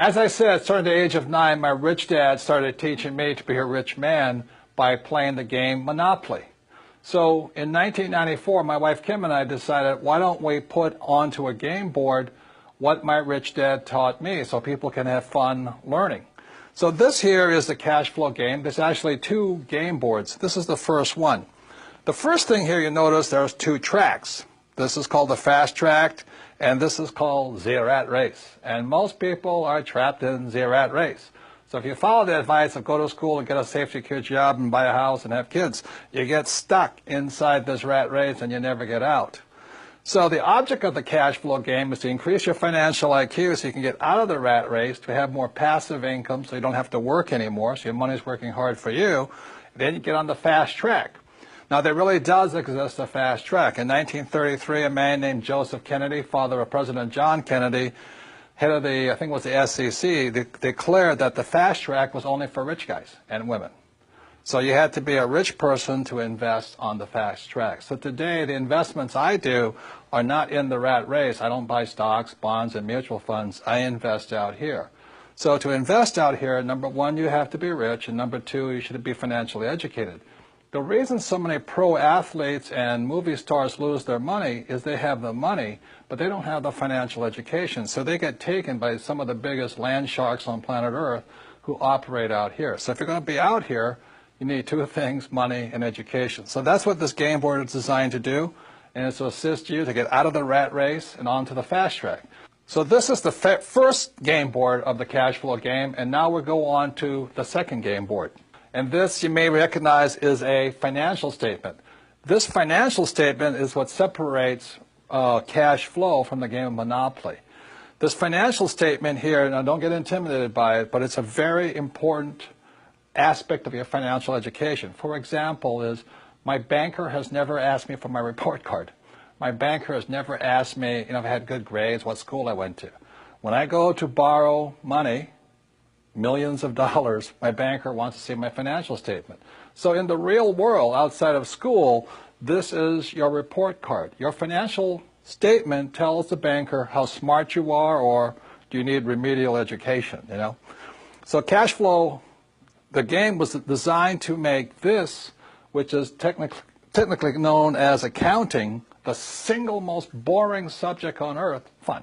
As I said, starting at the age of 9, my rich dad started teaching me to be a rich man by playing the game Monopoly. So in 1994, my wife Kim and I decided, why don't we put onto a game board what my rich dad taught me so people can have fun learning. So this here is the cash flow game. There's actually 2 game boards. This is the first one. The first thing here you notice there's 2 tracks. This is called the fast track, and this is called the rat race. And most people are trapped in the rat race. So if you follow the advice of go to school and get a safe, secure job and buy a house and have kids, you get stuck inside this rat race and you never get out. So the object of the cash flow game is to increase your financial IQ so you can get out of the rat race, to have more passive income so you don't have to work anymore, so your money's working hard for you. Then you get on the fast track. Now, there really does exist a fast track. In 1933, a man named Joseph Kennedy, father of President John Kennedy, head of the, I think it was the SEC, declared that the fast track was only for rich guys and women. So you had to be a rich person to invest on the fast track. So today, the investments I do are not in the rat race. I don't buy stocks, bonds, and mutual funds. I invest out here. So to invest out here, number 1, you have to be rich, and number 2, you should be financially educated. The reason so many pro athletes and movie stars lose their money is they have the money, but they don't have the financial education. So they get taken by some of the biggest land sharks on planet Earth who operate out here. So if you're going to be out here, you need 2 things, money and education. So that's what this game board is designed to do, and it's to assist you to get out of the rat race and onto the fast track. So this is the first game board of the cash flow game, and now we'll go on to the second game board. And this, you may recognize, is a financial statement. This financial statement is what separates cash flow from the game of Monopoly. This financial statement here, now don't get intimidated by it, but it's a very important aspect of your financial education. For example, is my banker has never asked me for my report card. My banker has never asked me, if I had good grades, what school I went to. When I go to borrow money, millions of dollars, my banker wants to see my financial statement. So in the real world, outside of school, this is your report card. Your financial statement tells the banker how smart you are, or do you need remedial education, So cash flow, the game was designed to make this, which is technically known as accounting, the single most boring subject on earth, fun.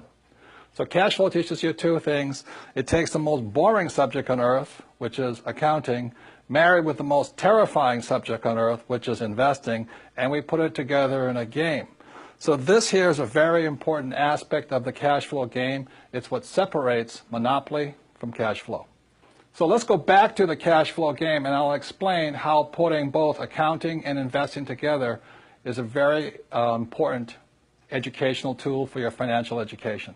So cash flow teaches you 2 things. It takes the most boring subject on earth, which is accounting, married with the most terrifying subject on earth, which is investing, and we put it together in a game. So this here is a very important aspect of the cash flow game. It's what separates Monopoly from cash flow. So let's go back to the cash flow game, and I'll explain how putting both accounting and investing together is a very important educational tool for your financial education.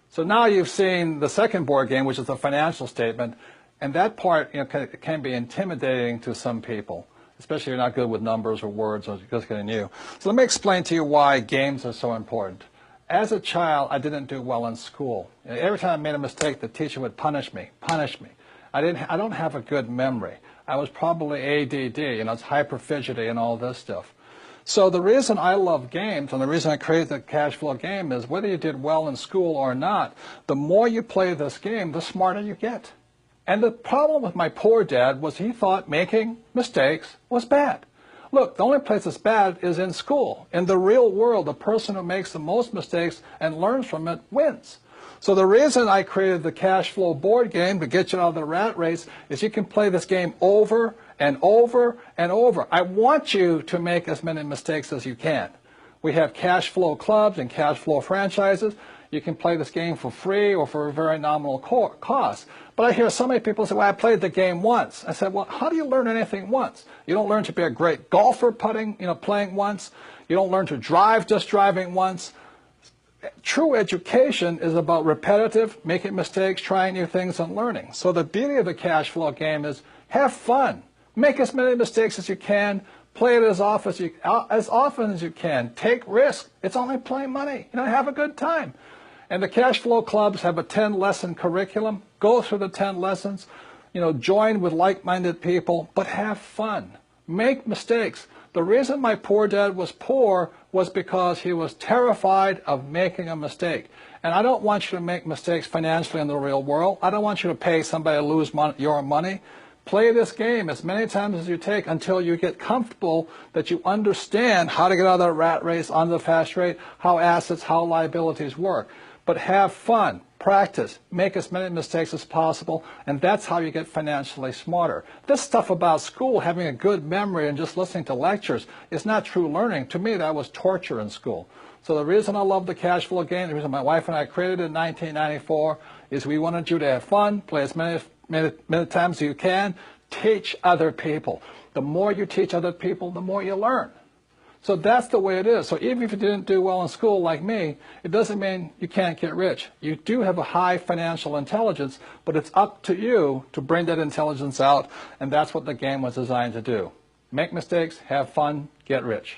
So now you've seen the second board game, which is the financial statement, and that part can be intimidating to some people, especially if you're not good with numbers or words or just getting new. So let me explain to you why games are so important. As a child, I didn't do well in school. Every time I made a mistake, the teacher would punish me. I don't have a good memory. I was probably ADD, it's hyperfidgety and all this stuff. So the reason I love games, and the reason I created the cash flow game, is whether you did well in school or not, the more you play this game, the smarter you get. And the problem with my poor dad was he thought making mistakes was bad. Look, the only place it's bad is in school. In the real world, the person who makes the most mistakes and learns from it wins. So the reason I created the cash flow board game to get you out of the rat race is you can play this game over and over and over. I want you to make as many mistakes as you can. We have cash flow clubs and cash flow franchises. You can play this game for free or for a very nominal cost. But I hear so many people say, well, I played the game once. I said, well, how do you learn anything once? You don't learn to be a great golfer playing once. You don't learn to drive just driving once. True education is about repetitive, making mistakes, trying new things, and learning. So the beauty of the cash flow game is have fun. Make as many mistakes as you can. Play it as often as you can. Take risks. It's only playing money. Have a good time. And the cash flow clubs have a 10-lesson curriculum. Go through the 10 lessons. Join with like-minded people, but have fun. Make mistakes. The reason my poor dad was poor was because he was terrified of making a mistake. And I don't want you to make mistakes financially in the real world. I don't want you to pay somebody to lose your money. Play this game as many times as you take until you get comfortable that you understand how to get out of that rat race, onto the fast rate, how assets, how liabilities work. But have fun, practice, make as many mistakes as possible, and that's how you get financially smarter. This stuff about school, having a good memory and just listening to lectures, is not true learning. To me, that was torture in school. So the reason I love the cash flow game, the reason my wife and I created it in 1994, is we wanted you to have fun, play as many times as you can, teach other people. The more you teach other people, the more you learn. So that's the way it is. So even if you didn't do well in school like me, it doesn't mean you can't get rich. You do have a high financial intelligence, but it's up to you to bring that intelligence out, and that's what the game was designed to do. Make mistakes, have fun, get rich.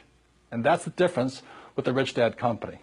And that's the difference with the Rich Dad Company.